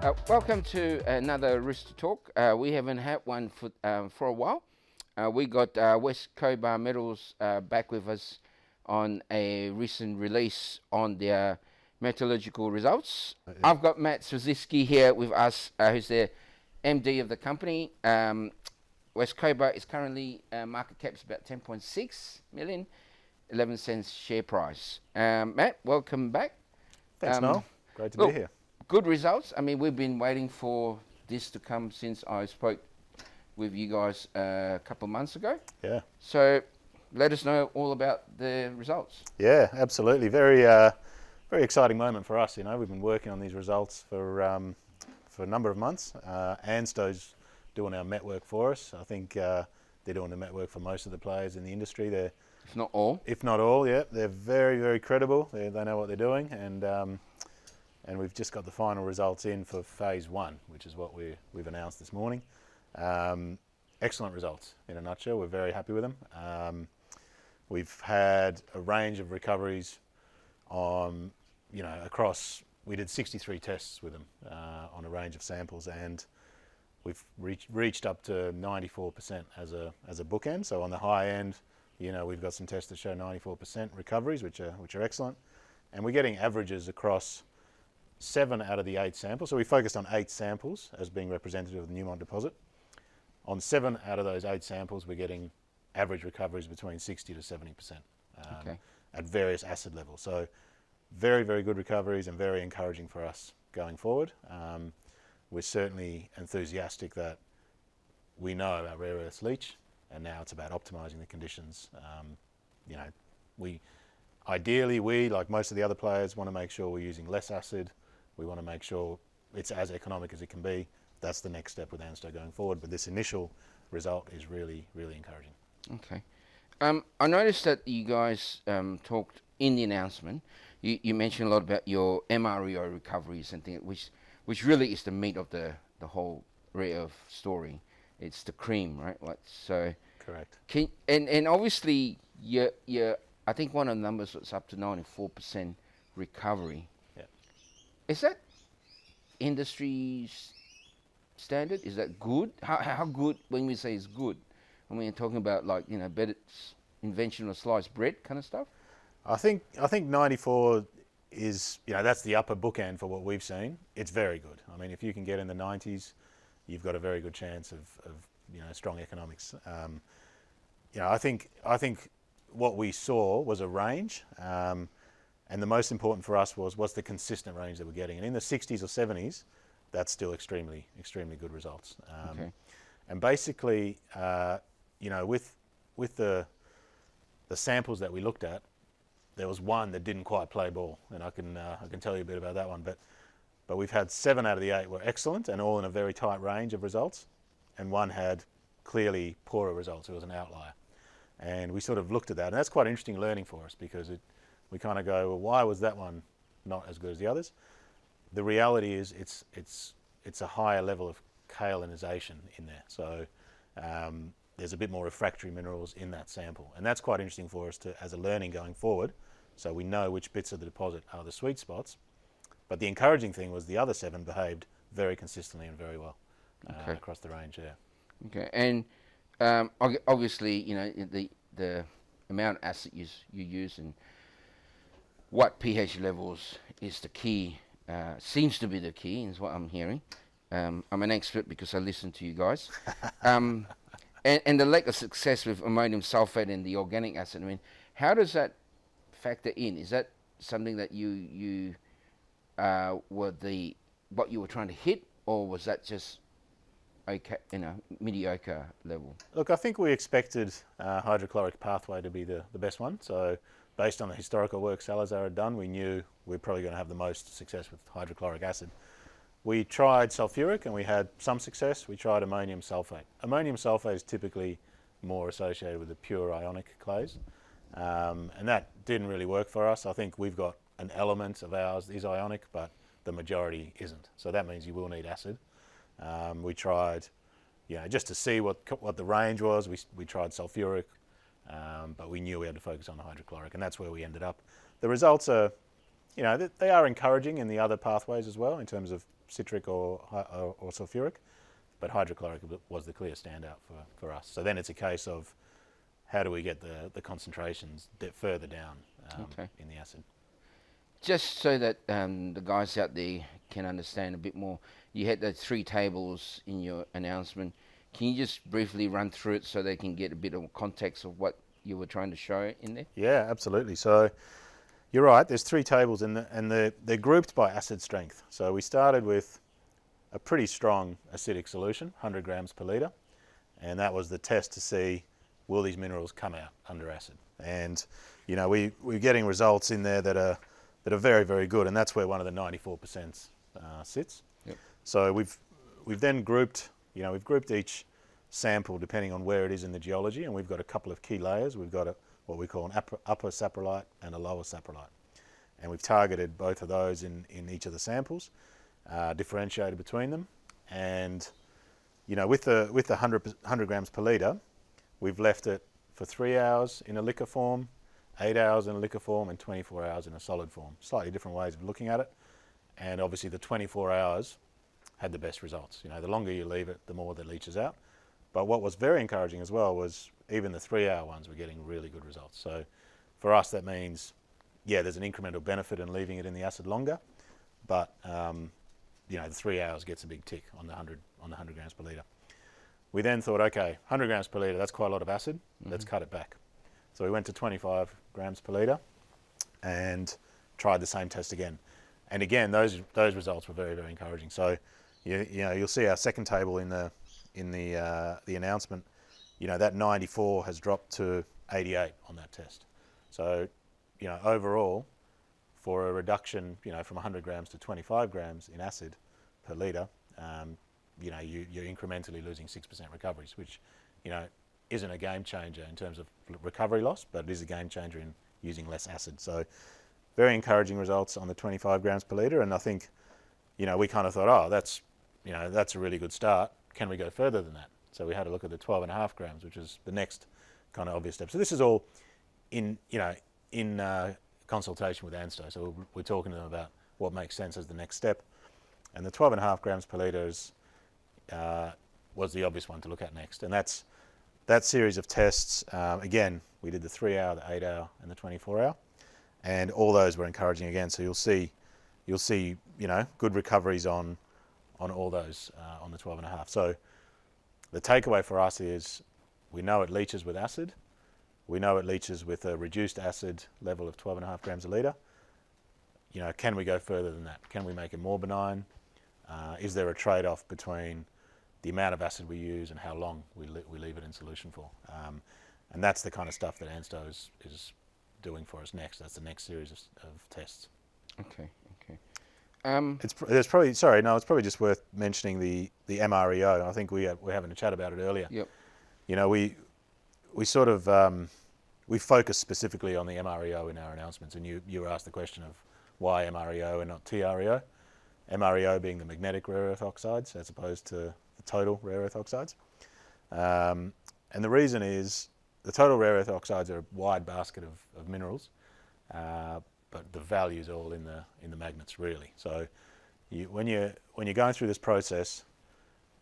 Welcome to another Rooster Talk. We haven't had one for a while. We got West Cobar Metals back with us on a recent release on their Metallurgical Results. I've got Matt Szwedzicki here with us, who's the MD of the company. West Cobar is currently market cap's about 10.6 million, 11 cents share price. Matt, welcome back. Thanks, Noel. Great to be here. Good results. I mean, we've been waiting for this to come since I spoke with you guys a couple of months ago. Yeah. So let us know all about the results. Yeah, absolutely. Very exciting moment for us. You know, we've been working on these results for a number of months. Ansto's doing our network for us. I think they're doing the network for most of the players in the industry. They're, if not all. If not all, yeah. They're very credible. They know what they're doing, and we've just got the final results in for phase 1, which is what we've announced this morning. Excellent results in a nutshell. We're very happy with them. We've had a range of recoveries on, across. We did 63 tests with them on a range of samples, and we've reached up to 94% as a bookend. So on the high end, we've got some tests that show 94% recoveries, which are excellent, and we're getting averages across 7 out of the 8 samples. So we focused on 8 samples as being representative of the Newmont deposit. On 7 out of those 8 samples, we're getting average recoveries between 60 to 70% at various acid levels. So very good recoveries and very encouraging for us going forward. We're certainly enthusiastic that we know our rare earths leach, and now it's about optimizing the conditions. Ideally, like most of the other players, want to make sure we're using less acid. We want to make sure it's as economic as it can be. That's the next step with Ansto going forward. But this initial result is really encouraging. Okay. I noticed that you guys talked in the announcement. You mentioned a lot about your MREO recoveries and things, which really is the meat of the whole rare earth story. It's the cream, right? Like, so. Correct. And obviously, I think one of the numbers was up to 94% recovery. Yeah. Is that industry standard? Is that good? How good, when we say it's good, when we're talking about better invention of sliced bread kind of stuff? I think 94 is, that's the upper bookend for what we've seen. It's very good. I mean, if you can get in the 90s, you've got a very good chance of strong economics. I think what we saw was a range, and the most important for us was what's the consistent range that we're getting. And in the 60s or 70s, that's still extremely good results. Okay. And basically, with the samples that we looked at, there was one that didn't quite play ball, and I can tell you a bit about that one. But we've had 7 out of the 8 were excellent and all in a very tight range of results, and one had clearly poorer results. It was an outlier. And we sort of looked at that, and that's quite interesting learning for us, because we kind of go, well, why was that one not as good as the others? The reality is it's a higher level of kaolinization in there. So there's a bit more refractory minerals in that sample, and that's quite interesting for us as a learning going forward, so we know which bits of the deposit are the sweet spots. But the encouraging thing was the other 7 behaved very consistently and very well across the range there. Okay, and obviously, the amount of acid you use and what pH levels is the key, seems to be the key, is what I'm hearing. I'm an expert because I listen to you guys. And the lack of success with ammonium sulfate and the organic acid, I mean, how does that factor in? Is that something that you what you were trying to hit, or was that just mediocre level? Look, I think we expected hydrochloric pathway to be the best one. So based on the historical work Salazar had done, we knew we were probably going to have the most success with hydrochloric acid. We tried sulfuric and we had some success. We tried ammonium sulfate. Ammonium sulfate is typically more associated with the pure ionic clays, and that didn't really work for us. I think we've got an element of ours is ionic, but the majority isn't. So that means you will need acid. We tried, just to see what the range was, we tried sulfuric, but we knew we had to focus on the hydrochloric, and that's where we ended up. The results are they are encouraging in the other pathways as well in terms of citric or sulfuric, but hydrochloric was the clear standout for us. So then it's a case of how do we get the concentrations further down in the acid. Just so that the guys out there can understand a bit more, you had the 3 tables in your announcement. Can you just briefly run through it so they can get a bit of context of what you were trying to show in there? Yeah, absolutely. So you're right, there's 3 tables and they're grouped by acid strength. So we started with a pretty strong acidic solution, 100 grams per litre, and that was the test to see will these minerals come out under acid. And we're getting results in there that are very, very good, and that's where one of the 94% sits. Yep. So we've then grouped, we've grouped each sample depending on where it is in the geology, and we've got a couple of key layers. We've got what we call an upper saprolite and a lower saprolite, and we've targeted both of those in each of the samples, differentiated between them, and with the 100 grams per litre, we've left it for 3 hours in a liquor form, 8 hours in a liquor form, and 24 hours in a solid form. Slightly different ways of looking at it. And obviously the 24 hours had the best results. The longer you leave it, the more that leaches out. But what was very encouraging as well was even the 3-hour ones were getting really good results. So for us, that means, there's an incremental benefit in leaving it in the acid longer, but the 3 hours gets a big tick on the 100 grams per litre. We then thought, okay, 100 grams per litre, that's quite a lot of acid. Let's cut it back. So we went to 25 grams per litre and tried the same test again. And again, those results were very, very encouraging. So you'll see our second table in the announcement. That 94 has dropped to 88 on that test. So overall, for a reduction from 100 grams to 25 grams in acid per litre, you're incrementally losing 6% recoveries, which isn't a game changer in terms of recovery loss, but it is a game changer in using less acid. So very encouraging results on the 25 grams per litre, and I think we kind of thought, that's a really good start. Can we go further than that? So we had a look at the 12.5 grams, which is the next kind of obvious step. So this is all in consultation with ANSTO. So we're talking to them about what makes sense as the next step, and the 12.5 grams per litre was the obvious one to look at next, and that series of tests. Again, we did the 3-hour, the 8-hour, and the 24-hour, and all those were encouraging again. So you'll see good recoveries on all those on the 12.5. So the takeaway for us is we know it leaches with acid. We know it leaches with a reduced acid level of 12.5 grams a litre. Can we go further than that? Can we make it more benign? Is there a trade-off between the amount of acid we use and how long we leave it in solution for? And that's the kind of stuff that ANSTO is doing for us next. That's the next series of tests. Okay. It's probably just worth mentioning the MREO. I think we were having a chat about it earlier. Yep. We sort of we focus specifically on the MREO in our announcements, and you were asked the question of why MREO and not TREO. MREO being the magnetic rare earth oxides as opposed to the total rare earth oxides. And the reason is the total rare earth oxides are a wide basket of minerals, but the value is all in the magnets really. So when you're going through this process,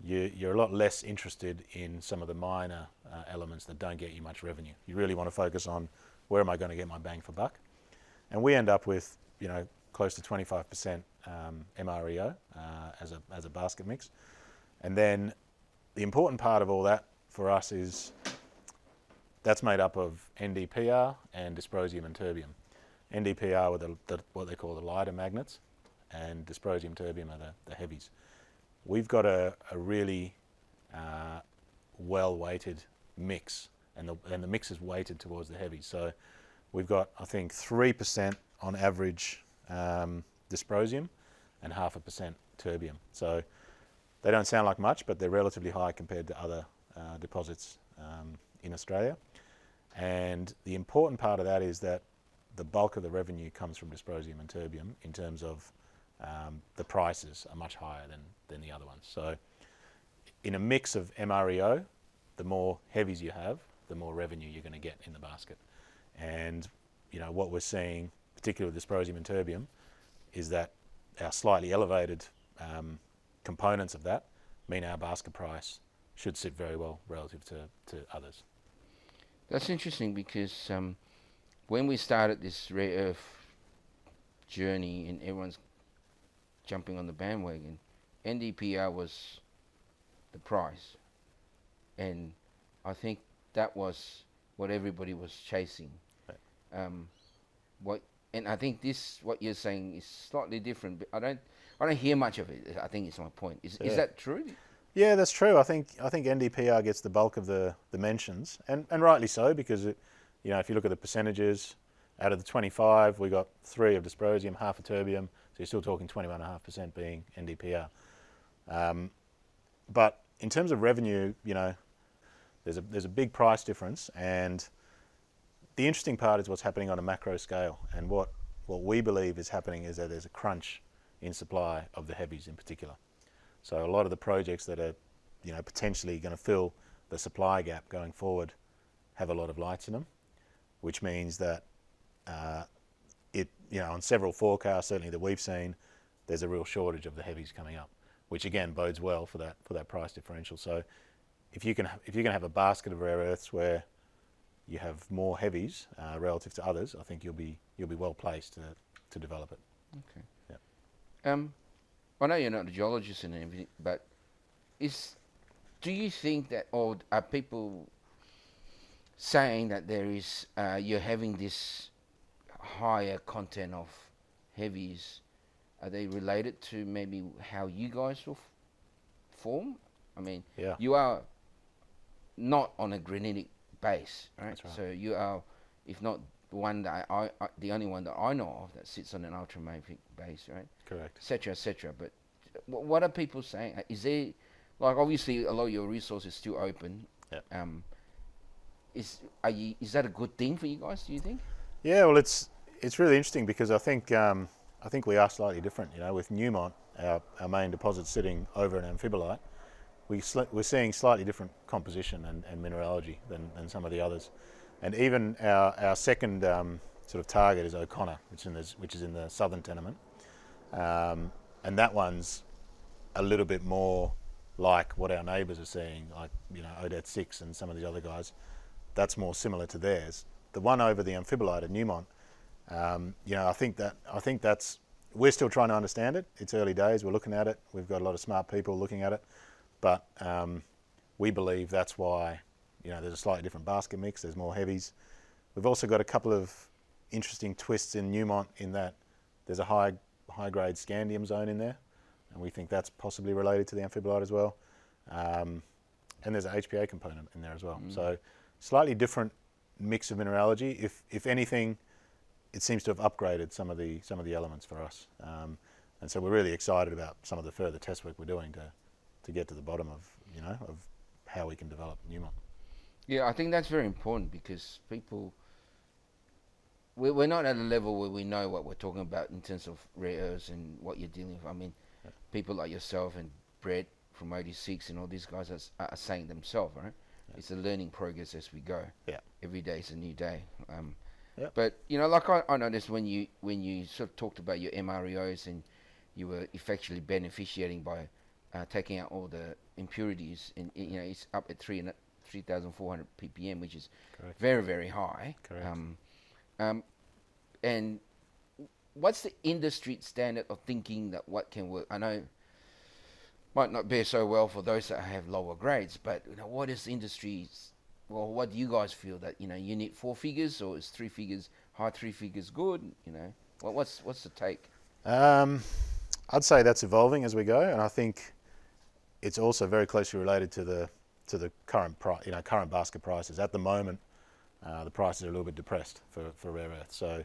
you're a lot less interested in some of the minor elements that don't get you much revenue. You really want to focus on where am I going to get my bang for buck, and we end up with close to 25% MREO as a basket mix. And then the important part of all that for us is that's made up of NdPr and dysprosium and terbium. NdPr were what they call the lighter magnets, and dysprosium terbium are the heavies. We've got a really well-weighted mix, and the mix is weighted towards the heavies. So we've got, I think, 3% on average dysprosium and 0.5% terbium. So they don't sound like much, but they're relatively high compared to other deposits in Australia. And the important part of that is that the bulk of the revenue comes from dysprosium and terbium in terms of the prices are much higher than the other ones. So in a mix of MREO, the more heavies you have, the more revenue you're going to get in the basket. And what we're seeing, particularly with dysprosium and terbium, is that our slightly elevated components of that mean our basket price should sit very well relative to others. That's interesting because when we started this rare earth journey and everyone's jumping on the bandwagon, NdPr was the prize. And I think that was what everybody was chasing. And I think what you're saying is slightly different. But I don't hear much of it. I think it's my point. Is that true? Yeah, that's true. I think NdPr gets the bulk of the mentions, and rightly so, because if you look at the percentages, out of the 25, we got 3 of dysprosium, half of terbium, so you're still talking 21.5% being NdPr. But in terms of revenue, there's a big price difference, and the interesting part is what's happening on a macro scale, and what we believe is happening is that there's a crunch in supply of the heavies in particular. So a lot of the projects that are, potentially going to fill the supply gap going forward have a lot of lights in them, which means that on several forecasts, certainly that we've seen, there's a real shortage of the heavies coming up, which again bodes well for that price differential. So if you can have a basket of rare earths where you have more heavies relative to others, I think you'll be well placed to develop it. Okay. Yeah. I know you're not a geologist and everything, but do you think that, or are people saying that there is you're having this higher content of heavies? Are they related to maybe how you guys will form? I mean, yeah. You are not on a granitic base, right? That's right. So you are, if not the one that the only one that I know of that sits on an ultramafic base, right? Correct. Etc. Etc. But what are people saying? Is there, like, obviously a lot of your resources still open? Yeah. Is that a good thing for you guys? Do you think? Yeah. Well, it's really interesting because I think we are slightly different. With Newmont, our main deposit sitting over an amphibolite, we're seeing slightly different composition and mineralogy than some of the others. And even our second sort of target is O'Connor, which is in the southern tenement, and that one's a little bit more like what our neighbours are seeing, like Odette 6 and some of the other guys. That's more similar to theirs. The one over the amphibolite at Newmont, I think that's, we're still trying to understand it. It's early days. We're looking at it. We've got a lot of smart people looking at it, but we believe that's why. There's a slightly different basket mix. There's more heavies. We've also got a couple of interesting twists in Newmont in that there's a high-grade scandium zone in there, and we think that's possibly related to the amphibolite as well. And there's an HPA component in there as well. So slightly different mix of mineralogy. If anything, it seems to have upgraded some of the elements for us. And so we're really excited about some of the further test work we're doing to get to the bottom of how we can develop Newmont. Yeah, I think that's very important because we're not at a level where we know what we're talking about in terms of rare earths and what you're dealing with. I mean, people like yourself and Brett from 86 and all these guys are saying themselves, right? Yeah. It's a learning progress as we go. Yeah. Every day is a new day. But like I noticed when you sort of talked about your MREOs and you were effectively beneficiating by taking out all the impurities, and it's up at 3,400 ppm, which is correct. Very, very high. Correct. And what's the industry standard of thinking that what can work? I know might not bear so well for those that have lower grades, but what is the industry's? Well, what do you guys feel that you need 4 figures or is 3 figures, high 3 figures good? What's the take? I'd say that's evolving as we go, and I think it's also very closely related to the current current basket prices. At the moment, the prices are a little bit depressed for rare earth. So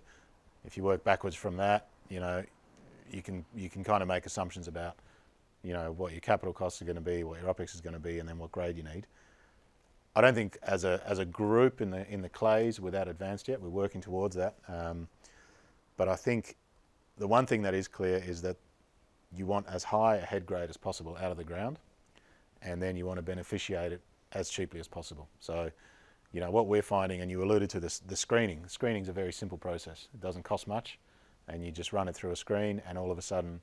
if you work backwards from that, you can kind of make assumptions about what your capital costs are going to be, what your OPEX is going to be, and then what grade you need. I don't think as a group in the clays we're that advanced yet. We're working towards that, but I think the one thing that is clear is that you want as high a head grade as possible out of the ground, and then you want to beneficiate it as cheaply as possible. So, what we're finding, and you alluded to this, the screening. Screening is a very simple process. It doesn't cost much. and you just run it through a screen, and all of a sudden,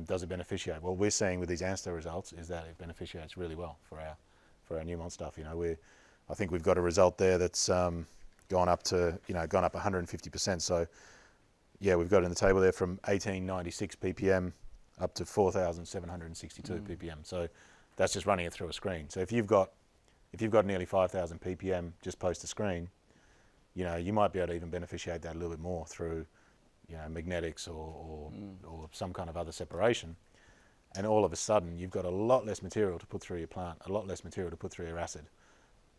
does it beneficiate? What we're seeing with these ANSTO results is that it beneficiates really well for our Newmont stuff. I think we've got a result there that's gone up 150%. So yeah, we've got in the table there from 1896 ppm up to 4,762 ppm. So that's just running it through a screen. So if you've got nearly 5,000 ppm just post a screen, you might be able to even beneficiate that a little bit more through, magnetics or some kind of other separation. And all of a sudden, you've got a lot less material to put through your plant, a lot less material to put through your acid.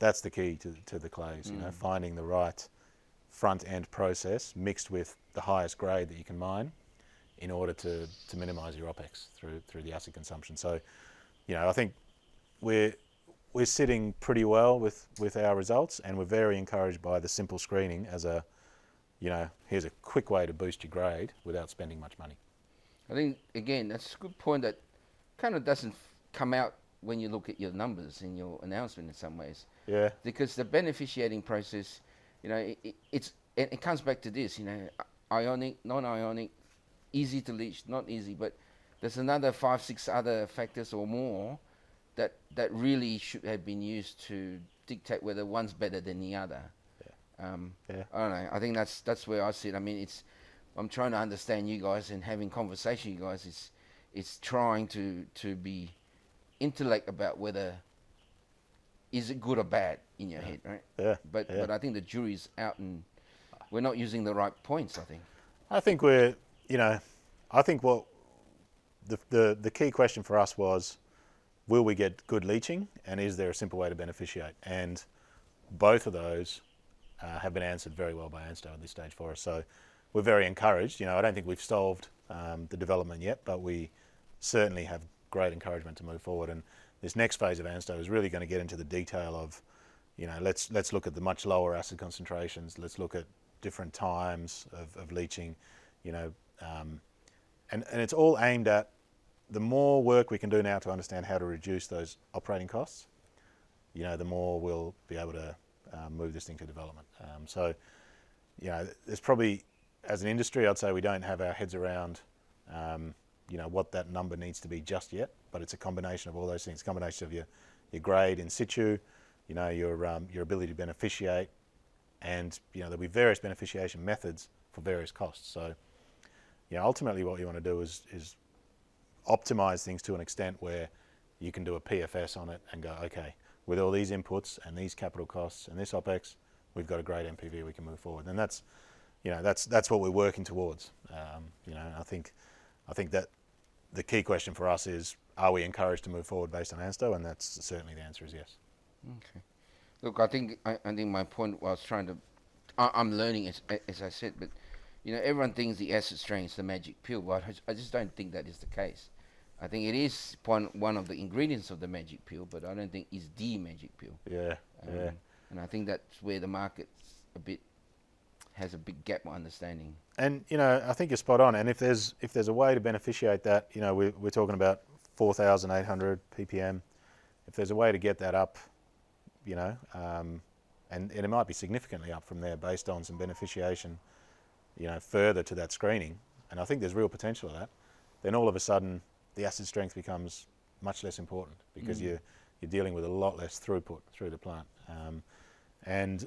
That's the key to the clays, finding the right front end process mixed with the highest grade that you can mine in order to minimise your OPEX through the acid consumption. So, I think we're sitting pretty well with our results, and we're very encouraged by the simple screening as here's a quick way to boost your grade without spending much money. I think, again, that's a good point that kind of doesn't come out when you look at your numbers in your announcement in some ways. Yeah. Because the beneficiating process, it comes back to this, ionic, non-ionic, easy to leach, not easy, but there's another 5, 6 other factors or more that really should have been used to dictate whether one's better than the other. Yeah. I don't know. I think that's where I sit. I mean, I'm trying to understand you guys and having conversation. You guys, it's trying to be intellect about whether is it good or bad in your head, right? Yeah. But I think the jury's out, and we're not using the right points. I think I think what the key question for us was, will we get good leaching, and is there a simple way to beneficiate? And both of those have been answered very well by ANSTO at this stage for us. So we're very encouraged. I don't think we've solved the development yet, but we certainly have great encouragement to move forward. And this next phase of ANSTO is really going to get into the detail of, let's look at the much lower acid concentrations. Let's look at different times of leaching, and it's all aimed at the more work we can do now to understand how to reduce those operating costs, the more we'll be able to move this thing to development. So, there's probably, as an industry, I'd say we don't have our heads around, what that number needs to be just yet, but it's a combination of all those things, combination of your grade in situ, your ability to beneficiate, and, there'll be various beneficiation methods for various costs. So, ultimately what you want to do is optimize things to an extent where you can do a PFS on it and go, okay, with all these inputs and these capital costs and this OPEX, we've got a great MPV, we can move forward. And that's what we're working towards. I think that the key question for us is, are we encouraged to move forward based on ANSTO? And that's certainly the answer is yes. Okay. Look, I think my point was I'm learning as I said, but everyone thinks the acid strength is the magic pill, but I just don't think that is the case. I think it is one of the ingredients of the magic pill, but I don't think it's the magic pill. Yeah. And I think that's where the market's has a big gap of understanding. And I think you're spot on. And if there's a way to beneficiate that, we're talking about 4,800 ppm. If there's a way to get that up, and it might be significantly up from there based on some beneficiation, further to that screening, and I think there's real potential of that, then all of a sudden the acid strength becomes much less important because you're dealing with a lot less throughput through the plant. And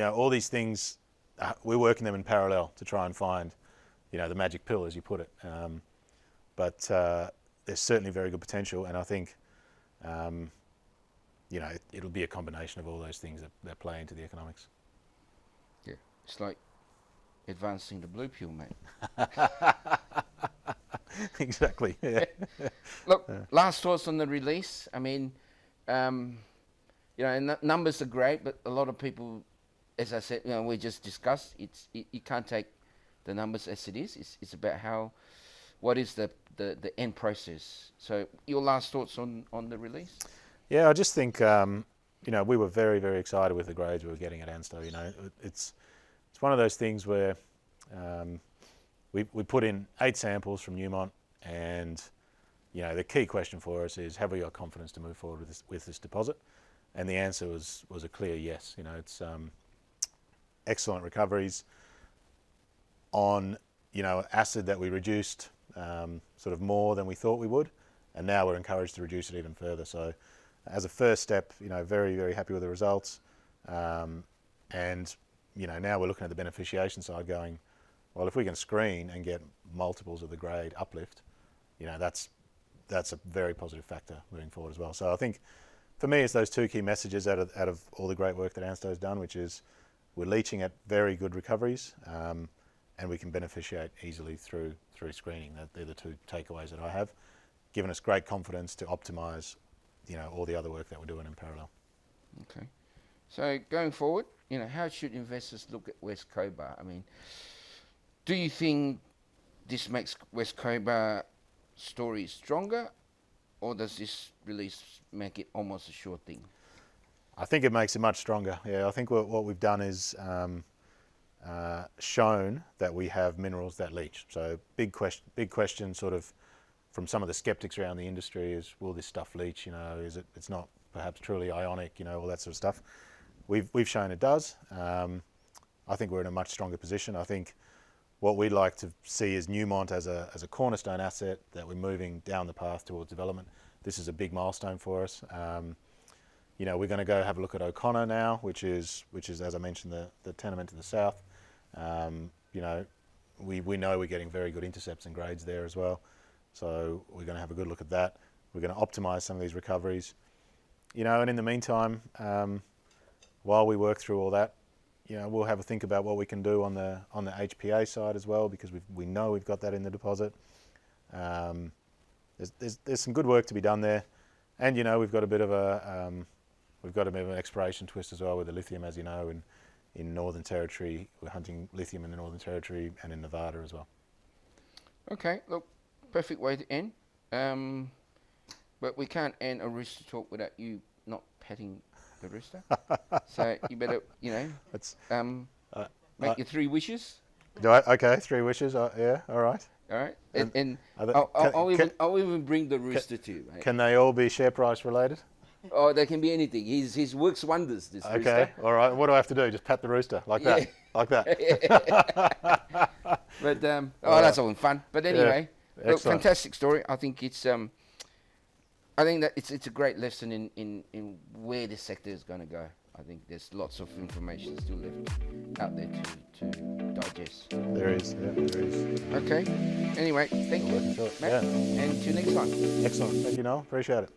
all these things, we're working them in parallel to try and find, the magic pill, as you put it. But there's certainly very good potential, and I think, it'll be a combination of all those things that play into the economics. Yeah, it's like advancing the blue pill, mate. Exactly. Yeah. Look, last thoughts on the release. I mean, numbers are great, but a lot of people, as I said, we just discussed, you can't take the numbers as it is. It's about what is the end process. So your last thoughts on the release? Yeah, I just think, we were very, very excited with the grades we were getting at ANSTO. It's one of those things where we put in 8 samples from Newmont, and the key question for us is, have we got confidence to move forward with this deposit? And the answer was a clear yes. It's excellent recoveries on acid that we reduced sort of more than we thought we would, and now we're encouraged to reduce it even further. So as a first step, very, very happy with the results. And now we're looking at the beneficiation side going, well, if we can screen and get multiples of the grade uplift, that's a very positive factor moving forward as well. So I think for me, it's those two key messages out of all the great work that Ansto's done, which is we're leaching at very good recoveries, and we can beneficiate easily through screening. They're the two takeaways that I have, given us great confidence to optimise, all the other work that we're doing in parallel. Okay. So going forward, how should investors look at West Cobar? I mean, do you think this makes West Cobar story stronger, or does this release make it almost a sure thing? I think it makes it much stronger. Yeah, I think what we've done is shown that we have minerals that leach. So big question sort of from some of the skeptics around the industry is, will this stuff leach? It's not perhaps truly ionic, all that sort of stuff. We've shown it does. I think we're in a much stronger position. I think what we'd like to see is Newmont as a cornerstone asset that we're moving down the path towards development. This is a big milestone for us. We're going to go have a look at O'Connor now, which is as I mentioned, the tenement to the south. We know we're getting very good intercepts and grades there as well. So we're going to have a good look at that. We're going to optimise some of these recoveries. And in the meantime, while we work through all that, we'll have a think about what we can do on the HPA side as well, because we know we've got that in the deposit. There's some good work to be done there, and we've got a bit of an exploration twist as well with the lithium, as you know, in Northern Territory. We're hunting lithium in the Northern Territory and in Nevada as well. Okay, look, perfect way to end. But we can't end a Rooster Talk without you not petting the rooster. So you better, make your 3 wishes. Okay, 3 wishes. Yeah, all right. All right, and I'll even bring the rooster to you. Mate. Can they all be share price related? Oh, they can be anything. He's works wonders. This okay, rooster. All right. What do I have to do? Just pat the rooster like that, like that. But that's all in fun. But anyway, look, fantastic story. I think it's I think that it's a great lesson in where the sector is going to go. I think there's lots of information still left out there to digest. There is, yeah, there is. Okay. Anyway, thank you, Matt, and till next time. Excellent. Thank you, Noel. Appreciate it.